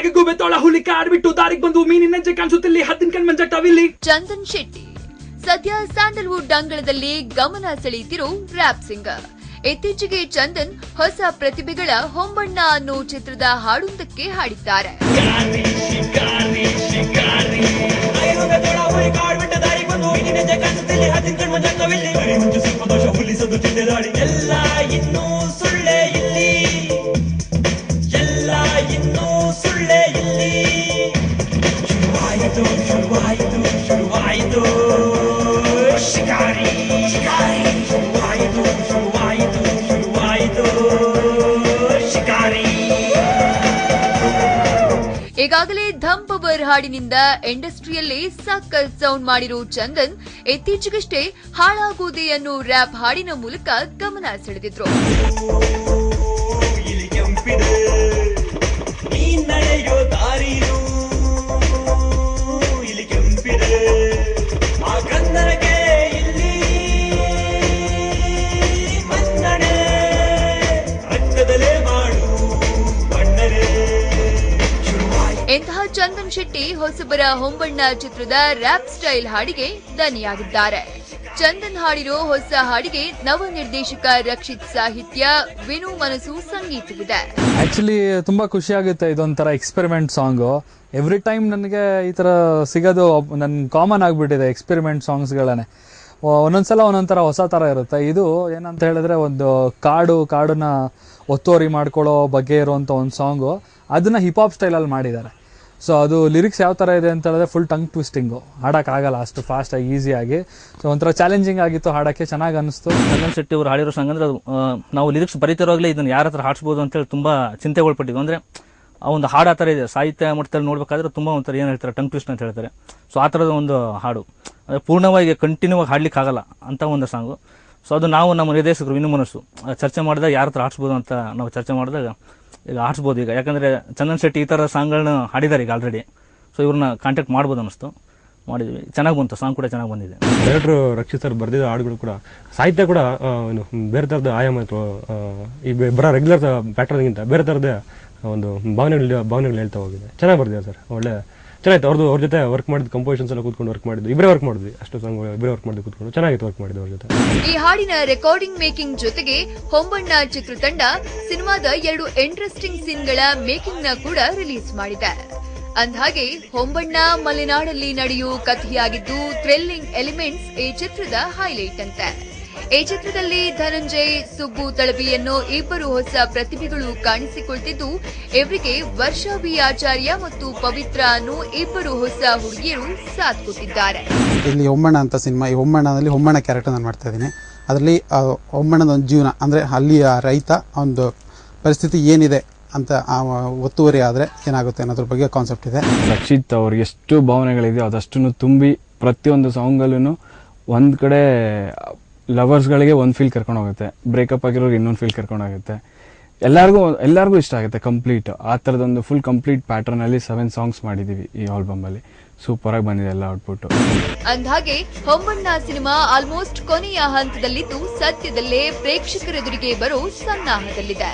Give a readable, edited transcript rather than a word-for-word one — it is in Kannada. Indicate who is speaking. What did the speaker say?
Speaker 1: ಕೆಳಗೆ ಗುಬೆ ತೋಳ ಹುಲಿ ಕಾಡ್ಬಿಟ್ಟು ದಾರಿಗೆ ಬಂದು ಮೀನಿನ ನೆಂಜೆ ಕಾಣಿಸುತ್ತಿಲ್ಲಿ ಹದ್ದಿನ ಕಣ್ ಮಂಜಟ್ಟವಿಲ್ಲಿ.
Speaker 2: ಚಂದನ್ ಶೆಟ್ಟಿ ಸದ್ಯ ಸ್ಯಾಂಡಲ್ವುಡ್ ಅಂಗಳದಲ್ಲಿ ಗಮನ ಸೆಳೆಯುತ್ತಿರೋ ರ್ಯಾಪ್ ಸಿಂಗರ್. ಇತ್ತೀಚೆಗೆ ಚಂದನ್ ಹೊಸ ಪ್ರತಿಭೆಗಳ ಹೊಂಬಣ್ಣ ಅನ್ನೋ ಚಿತ್ರದ ಹಾಡೊಂದಕ್ಕೆ ಹಾಡಿದ್ದಾರೆ. ಈಗಾಗಲೇ ಧಮ್ ಪವರ್ ಹಾಡಿನಿಂದ ಇಂಡಸ್ಟ್ರಿಯಲ್ಲೇ ಸಕ್ಕತ್ ಸೌಂಡ್ ಮಾಡಿರೋ ಚಂದನ್ ಇತ್ತೀಚೆಗಷ್ಟೇ ಹಾಳಾಗೋದೆ ಅನ್ನೋ ರ್ಯಾಪ್ ಹಾಡಿನ ಮೂಲಕ ಗಮನ ಸೆಳೆದಿದ್ರು. ಇಂತಹ ಚಂದನ್ ಶೆಟ್ಟಿ ಹೊಸಬರ ಹೊಂಬಣ್ಣ ಚಿತ್ರದ ರ್ಯಾಪ್ ಸ್ಟೈಲ್ ಹಾಡಿಗೆ ದನಿಯಾಗಿದ್ದಾರೆ. ಚಂದನ್ ಹಾಡಿರೋ ಹೊಸ ಹಾಡಿಗೆ ನವ ನಿರ್ದೇಶಕ ರಕ್ಷಿತ್ ಸಾಹಿತ್ಯ, ವಿನು ಮನಸ್ಸು ಸಂಗೀತವಿದೆ.
Speaker 3: ಆಕ್ಚುಲಿ ತುಂಬಾ ಖುಷಿ ಆಗುತ್ತೆ. ಇದೊಂಥರ ಎಕ್ಸ್ಪೆರಿಮೆಂಟ್ ಸಾಂಗು. ಎವ್ರಿ ಟೈಮ್ ನನಗೆ ಈ ತರ ಸಿಗೋದು ನನ್ ಕಾಮನ್ ಆಗ್ಬಿಟ್ಟಿದೆ. ಎಕ್ಸ್ಪೆರಿಮೆಂಟ್ ಸಾಂಗ್ಸ್ಗಳೇ ಒಂದೊಂದ್ಸಲ ಒಂದೊಂಥರ ಹೊಸ ತರ ಇರುತ್ತೆ. ಇದು ಏನಂತ ಹೇಳಿದ್ರೆ ಒಂದು ಕಾಡನ್ನ ಒತ್ತುವರಿ ಮಾಡ್ಕೊಳ್ಳೋ ಬಗ್ಗೆ ಇರುವಂತ ಒಂದು ಸಾಂಗು. ಅದನ್ನ ಹಿಪ್ ಹಾಪ್ ಸ್ಟೈಲಲ್ಲಿ ಮಾಡಿದ್ದಾರೆ. ಸೊ ಅದು ಲಿರಿಕ್ಸ್ ಯಾವ ಥರ ಇದೆ ಅಂತ ಹೇಳಿದ್ರೆ ಫುಲ್ ಟಂಗ್ ಟ್ವಿಸ್ಟಿಂಗು, ಹಾಡೋಕ್ಕಾಗಲ್ಲ ಅಷ್ಟು ಫಾಸ್ಟಾಗಿ ಈಸಿಯಾಗಿ. ಸೊ ಒಂಥರ ಚಾಲೆಂಜಿಂಗ್ ಆಗಿತ್ತು, ಹಾಡೋಕ್ಕೆ ಚೆನ್ನಾಗಿ ಅನಿಸ್ತು.
Speaker 4: ಚಂದನ್ ಶೆಟ್ಟಿ ಅವರು ಹಾಡಿರೋ ಸಾಂಗ್ ಅಂದ್ರೆ ನಾವು ಲಿರಿಕ್ಸ್ ಬರೀತಿರೋವಾಗಲೇ ಇದನ್ನು ಯಾರ ಹತ್ರ ಹಾಡಿಸ್ಬೋದು ಅಂತೇಳಿ ತುಂಬ ಚಿಂತೆಗೊಳ್ಪಟ್ಟಿದ್ವಿ. ಅಂದರೆ ಆ ಒಂದು ಹಾಡು ಆ ಥರ ಇದೆ. ಸಾಹಿತ್ಯ ಮಟ್ಟದಲ್ಲಿ ನೋಡ್ಬೇಕಾದ್ರೆ ತುಂಬ ಒಂಥರ ಏನು ಹೇಳ್ತಾರೆ, ಟಂಗ್ ಟ್ವಿಸ್ಟ್ ಅಂತ ಹೇಳ್ತಾರೆ. ಸೊ ಆ ಥರದ ಒಂದು ಹಾಡು ಅಂದರೆ ಪೂರ್ಣವಾಗಿ ಕಂಟಿನ್ಯೂ ಆಗಿ ಹಾಡ್ಲಿಕ್ಕೆ ಆಗಲ್ಲ ಅಂತ ಒಂದು ಸಾಂಗು. ಸೊ ಅದು ನಾವು ನಮ್ಮ ನಿರ್ದೇಶಕರು ವಿನು ಮನಸ್ಸು ಚರ್ಚೆ ಮಾಡಿದಾಗ ಯಾರ ಹತ್ರ ಹಾಡಿಸ್ಬೋದು ಅಂತ ನಾವು ಚರ್ಚೆ ಮಾಡಿದಾಗ ಈಗ ಆಡಿಸ್ಬೋದು ಈಗ. ಯಾಕಂದರೆ ಚಂದನ್ ಶೆಟ್ಟಿ ಈ ಥರ ಸಾಂಗ್ಗಳನ್ನ ಹಾಡಿದ್ದಾರೆ ಈಗ ಆಲ್ರೆಡಿ. ಸೊ ಇವ್ರನ್ನ ಕಾಂಟ್ಯಾಕ್ಟ್ ಮಾಡ್ಬೋದು ಅನ್ನಿಸ್ತು, ಮಾಡಿದ್ವಿ. ಚೆನ್ನಾಗಿ ಬಂತು, ಸಾಂಗ್ ಕೂಡ ಚೆನ್ನಾಗಿ ಬಂದಿದೆ.
Speaker 5: ಡೈರೆಕ್ಟ್ರು ರಕ್ಷಿತ್ ಸರ್ ಬರೆದಿದ್ದ ಹಾಡುಗಳು ಕೂಡ ಸಾಹಿತ್ಯ ಕೂಡ ಬೇರೆ ಥರದ ಆಯಾಮ ಇತ್ತು. ಈ ಬರೋ ರೆಗ್ಯುಲರ್ ಪ್ಯಾಟರ್ನ್ಗಿಂತ ಬೇರೆ ಥರದ ಒಂದು ಭಾವನೆಗಳು ಹೇಳ್ತಾ ಹೋಗಿದೆ. ಚೆನ್ನಾಗಿ ಬರ್ದಿದೆ ಸರ್, ಒಳ್ಳೆ ಚೆನ್ನಾಗಿತ್ತು. ಅವ್ರ ಜೊತೆ ವರ್ಕ್ ಮಾಡಿದ್ದು ಕಂಪೋಸಿಷನ್ಸ್ ಎಲ್ಲ ಕೂತ್ಕೊಂಡು ವರ್ಕ್ ಮಾಡಿದ್ದು, ಇಬ್ಬರೇ ವರ್ಕ್ ಮಾಡಿದ್ವಿ. ಅಷ್ಟು ಸಾಂಗ್ ಇಬ್ಬರೇ ವರ್ಕ್ ಮಾಡಿದ್ದು ಕೂತ್ಕೊಂಡು ಚೆನ್ನಾಗಿತ್ತು ವರ್ಕ್ ಮಾಡಿದ್ದು ಅವ್ರ ಜೊತೆ.
Speaker 2: ಈ ಹಾಡಿನ ರೆಕಾರ್ಡಿಂಗ್ ಮೇಕಿಂಗ್ ಜೊತೆಗೆ ಹೊಂಬಣ್ಣ ಚಿತ್ರತಂಡ ಸಿನಿಮಾದ 2 ಇಂಟ್ರೆಸ್ಟಿಂಗ್ ಸೀನ್ಗಳ ಮೇಕಿಂಗ್ ನ ಕೂಡ ರಿಲೀಸ್ ಮಾಡಿದೆ. ಅಂದ್ಹಾಗೆ ಹೊಂಬಣ್ಣ ಮಲೆನಾಡಲ್ಲಿ ನಡೆಯೋ ಕಥೆಯಾಗಿದ್ದು ಥ್ರಿಲ್ಲಿಂಗ್ ಎಲಿಮೆಂಟ್ಸ್ ಈ ಚಿತ್ರದ ಹೈಲೈಟ್ ಅಂತೆ. ಈ ಚಿತ್ರದಲ್ಲಿ ಧನಂಜಯ್, ಸುಬ್ಬು ತಳವಿ ಅನ್ನೋ ಇಬ್ಬರು ಹೊಸ ಪ್ರತಿಭೆಗಳು ಕಾಣಿಸಿಕೊಳ್ತಿದ್ದು, ಇವರಿಗೆ ವರ್ಷಾ ಬಿ ಆಚಾರ್ಯ ಮತ್ತು ಪವಿತ್ರ ಅನ್ನೋ ಇಬ್ಬರು ಹೊಸ ಹುಡುಗಿಯರು ಸಾಥ್ ಕೊಟ್ಟಿದ್ದಾರೆ.
Speaker 6: ಇಲ್ಲಿ ಹೊಂಬಣ್ಣ ಅಂತ ಸಿನಿಮಾ, ಈ ಹೊಂಬಣ್ಣದಲ್ಲಿ ಹೊಂಬಣ್ಣ ಕ್ಯಾರೆಕ್ಟರ್ ನಾನು ಮಾಡ್ತಾ ಇದ್ದೀನಿ. ಅದರಲ್ಲಿ ಹೊಂಬಣ್ಣದ ಒಂದು ಜೀವನ ಅಂದರೆ ಅಲ್ಲಿಯ ರೈತ ಒಂದು ಪರಿಸ್ಥಿತಿ ಏನಿದೆ ಅಂತ ಒತ್ತುವರಿ ಆದರೆ ಏನಾಗುತ್ತೆ ಅನ್ನೋದ್ರ ಬಗ್ಗೆ ಕಾನ್ಸೆಪ್ಟ್ ಇದೆ.
Speaker 3: ರಕ್ಷಿತ್ ಅವ್ರಿಗೆ ಎಷ್ಟು ಭಾವನೆಗಳಿದೆ ಅದಷ್ಟನ್ನು ತುಂಬಿ ಪ್ರತಿಯೊಂದು ಸಾಂಗಲ್ಲೂ ಒಂದು ಕಡೆ ಲವರ್ಸ್ಗಳಿಗೆ ಒಂದು ಫೀಲ್ ಕರ್ಕೊಂಡು ಹೋಗುತ್ತೆ, ಬ್ರೇಕಪ್ ಆಗಿರೋರಿಗೆ ಇನ್ನೊಂದು ಫೀಲ್ ಕರ್ಕೊಂಡು ಹೋಗುತ್ತೆ. ಎಲ್ಲರಿಗೂ ಇಷ್ಟ ಆಗುತ್ತೆ ಕಂಪ್ಲೀಟ್. ಆ ಥರದೊಂದು ಫುಲ್ ಕಂಪ್ಲೀಟ್ ಪ್ಯಾಟರ್ನಲ್ಲಿ 7 ಸಾಂಗ್ಸ್ ಮಾಡಿದ್ದೀವಿ ಈ ಆಲ್ಬಮಲ್ಲಿ. ಸೂಪರ್ ಆಗಿ ಬಂದಿದೆ ಎಲ್ಲ ಔಟ್ಪುಟ್.
Speaker 2: ಅಂದ್ಹಾಗೆ ಹೊಂಬಣ್ಣ ಸಿನಿಮಾ ಆಲ್ಮೋಸ್ಟ್ ಕೊನೆಯ ಹಂತದಲ್ಲಿದ್ದು ಸದ್ಯದಲ್ಲೇ ಪ್ರೇಕ್ಷಕರೆದುರಿಗೆ ಬರೋ ಸನ್ನಾಹದಲ್ಲಿದೆ.